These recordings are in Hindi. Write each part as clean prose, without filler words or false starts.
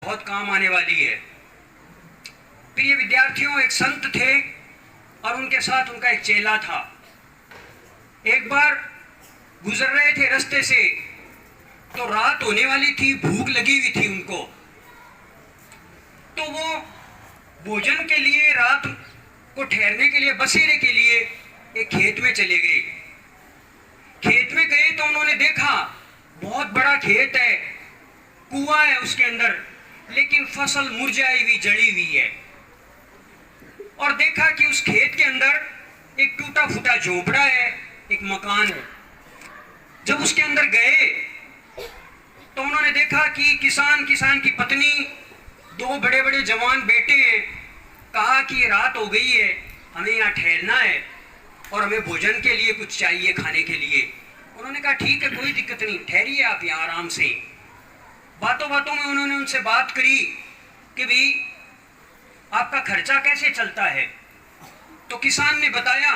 बहुत काम आने वाली है। प्रिय विद्यार्थियों, एक संत थे और उनके साथ उनका एक चेला था। एक बार गुजर रहे थे रास्ते से, तो रात होने वाली थी, भूख लगी हुई थी उनको। तो वो भोजन के लिए, रात को ठहरने के लिए, बसेरे के लिए एक खेत में चले गए। खेत में गए तो उन्होंने देखा बहुत बड़ा खेत है, कुआं है उसके अंदर, लेकिन फसल मुरझाई हुई, जड़ी हुई है। और देखा कि उस खेत के अंदर एक टूटा फूटा झोपड़ा है, एक मकान है। जब उसके अंदर गए तो उन्होंने देखा कि किसान की पत्नी, दो बड़े बड़े जवान बेटे हैं। कहा कि रात हो गई है, हमें यहाँ ठहरना है और हमें भोजन के लिए कुछ चाहिए, खाने के लिए। उन्होंने कहा ठीक है, कोई दिक्कत नहीं, ठहरिए आप यहाँ आराम से। बातों बातों में उन्होंने उनसे बात करी कि भाई आपका खर्चा कैसे चलता है। तो किसान ने बताया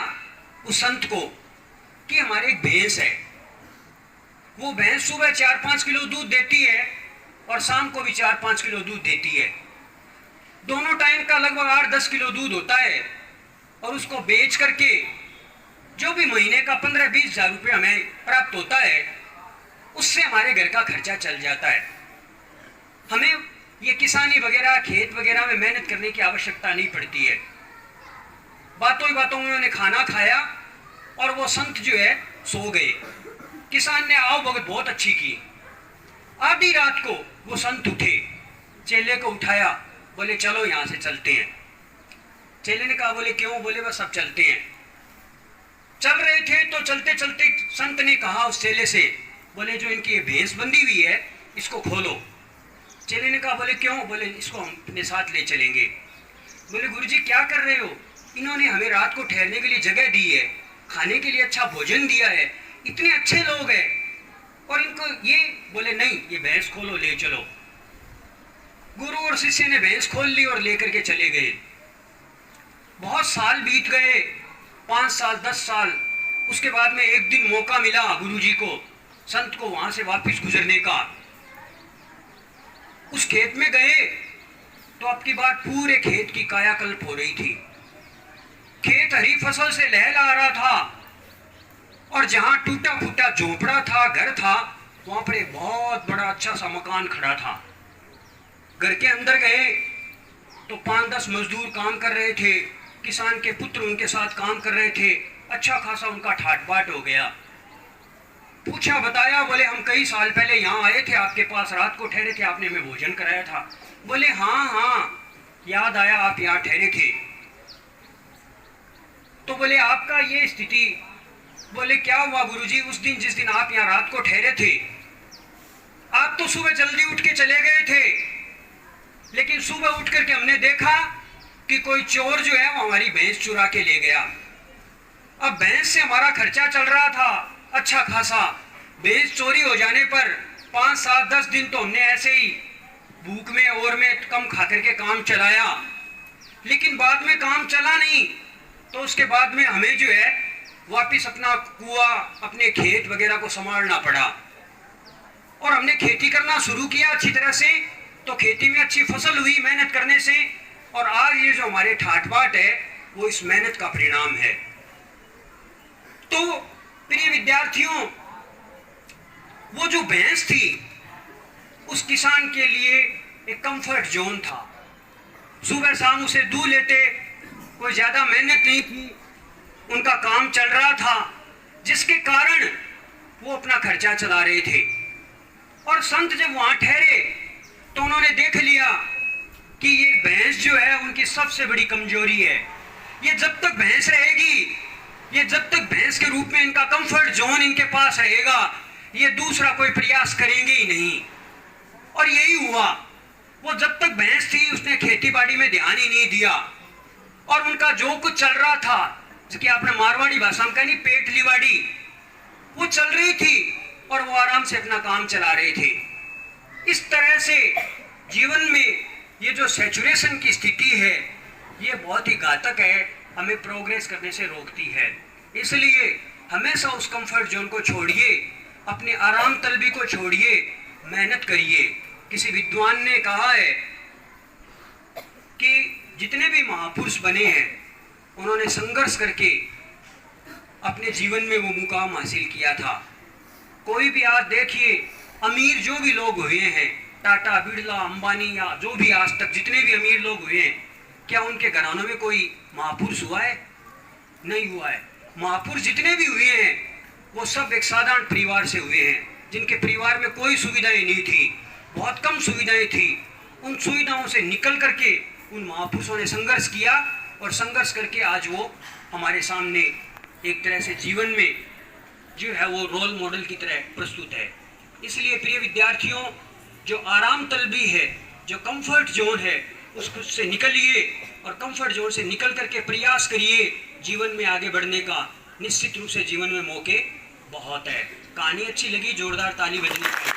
उस संत को कि हमारे एक भैंस है, वो भैंस सुबह 4-5 किलो दूध देती है और शाम को भी 4-5 किलो दूध देती है। दोनों टाइम का लगभग 8-10 किलो दूध होता है और उसको बेच करके जो भी महीने का 15-20 हजार रुपये हमें प्राप्त होता है, उससे हमारे घर का खर्चा चल जाता है। हमें ये किसानी वगैरह, खेत वगैरह में मेहनत करने की आवश्यकता नहीं पड़ती है। बातों ही बातों में उन्होंने खाना खाया और वो संत जो है सो गए। किसान ने आओ भगत बहुत अच्छी की। आधी रात को वो संत उठे, चेले को उठाया, बोले चलो यहाँ से चलते हैं। चेले ने कहा, बोले क्यों? बोले बस अब चलते हैं। चल रहे थे तो चलते चलते संत ने कहा उस चेले से, बोले जो इनकी भैंस बंधी हुई है इसको खोलो। चेले ने कहा, बोले क्यों? बोले इसको हम अपने साथ ले चलेंगे। बोले गुरुजी क्या कर रहे हो? इन्होंने हमें रात को ठहरने के लिए जगह दी है, खाने के लिए अच्छा भोजन दिया है, इतने अच्छे लोग हैं और इनको ये। बोले नहीं, ये भैंस खोलो, ले चलो। गुरु और शिष्य ने भैंस खोल ली और लेकर के चले गए। बहुत साल बीत गए, 5 साल 10 साल। उसके बाद में एक दिन मौका मिला गुरुजी को, संत को वहां से वापस गुजरने का। उस खेत में गए तो अब की बात पूरे खेत की कायाकल्प हो रही थी। खेत हरी फसल से लहला रहा था और जहां टूटा फूटा झोपड़ा था, घर था, वहां पर एक बहुत बड़ा अच्छा सा मकान खड़ा था। घर के अंदर गए तो 5-10 मजदूर काम कर रहे थे। किसान के पुत्र उनके साथ काम कर रहे थे। अच्छा खासा उनका ठाट बाट हो गया। पूछा, बताया, बोले हम कई साल पहले यहाँ आए थे, आपके पास रात को ठहरे थे, आपने हमें भोजन कराया था। बोले हाँ हाँ, याद आया, आप यहाँ ठहरे थे। तो बोले आपका ये स्थिति? बोले क्या हुआ गुरुजी? उस दिन जिस दिन आप यहाँ रात को ठहरे थे, आप तो सुबह जल्दी उठ के चले गए थे, लेकिन सुबह उठ करके हमने देखा कि कोई चोर जो है वो हमारी भैंस चुरा के ले गया। अब भैंस से हमारा खर्चा चल रहा था अच्छा खासा। भैंस चोरी हो जाने पर 5-7-10 दिन तो हमने ऐसे ही भूख में और में कम खा करके काम चलाया, लेकिन बाद में काम चला नहीं। तो उसके बाद में हमें जो है वापिस अपना कुआं, अपने खेत वगैरह को संभालना पड़ा और हमने खेती करना शुरू किया अच्छी तरह से। तो खेती में अच्छी फसल हुई मेहनत करने से, और आज ये जो हमारे ठाट बाट है वो इस मेहनत का परिणाम है। तो प्रिय विद्यार्थियों, वो जो भैंस थी उस किसान के लिए एक कंफर्ट जोन था। सुबह शाम उसे दूध लेते, कोई ज्यादा मेहनत नहीं थी, उनका काम चल रहा था, जिसके कारण वो अपना खर्चा चला रहे थे। और संत जब वहां ठहरे तो उन्होंने देख लिया कि ये भैंस जो है उनकी सबसे बड़ी कमजोरी है। ये जब तक भैंस रहेगी, ये जब तक भैंस के रूप में इनका कंफर्ट जोन इनके पास रहेगा, ये दूसरा कोई प्रयास करेंगे ही नहीं। और यही हुआ। वो जब तक भैंस थी उसने खेती बाड़ी में ध्यान ही नहीं दिया और उनका जो कुछ चल रहा था, जिसकी आपने मारवाड़ी भाषा में कहा, पेट लिवाड़ी, वो चल रही थी और वो आराम से अपना काम चला रहे थे। इस तरह से जीवन में ये जो सैचुरेशन की स्थिति है ये बहुत ही घातक है, हमें प्रोग्रेस करने से रोकती है। इसलिए हमेशा उस कंफर्ट जोन को छोड़िए, अपने आराम तलबी को छोड़िए, मेहनत करिए, किसी विद्वान ने कहा है कि जितने भी महापुरुष बने हैं उन्होंने संघर्ष करके अपने जीवन में वो मुकाम हासिल किया था। कोई भी आज देखिए, अमीर जो भी लोग हुए हैं, टाटा, बिरला, अंबानी या जो भी आज तक जितने भी अमीर लोग हुए हैं, क्या उनके घरानों में कोई महापुरुष हुआ है? नहीं हुआ है। महापुरुष जितने भी हुए हैं वो सब एक साधारण परिवार से हुए हैं, जिनके परिवार में कोई सुविधाएं नहीं थी, बहुत कम सुविधाएं थी। उन सुविधाओं से निकल करके उन महापुरुषों ने संघर्ष किया और संघर्ष करके आज वो हमारे सामने एक तरह से जीवन में जो है वो रोल मॉडल की तरह प्रस्तुत है। इसलिए प्रिय विद्यार्थियों, जो आराम तलबी है, जो कंफर्ट जोन है, उससे निकलिए और कंफर्ट जोन से निकल करके प्रयास करिए जीवन में आगे बढ़ने का। निश्चित रूप से जीवन में मौके बहुत है। कहानी अच्छी लगी, जोरदार ताली बजनी चाहिए।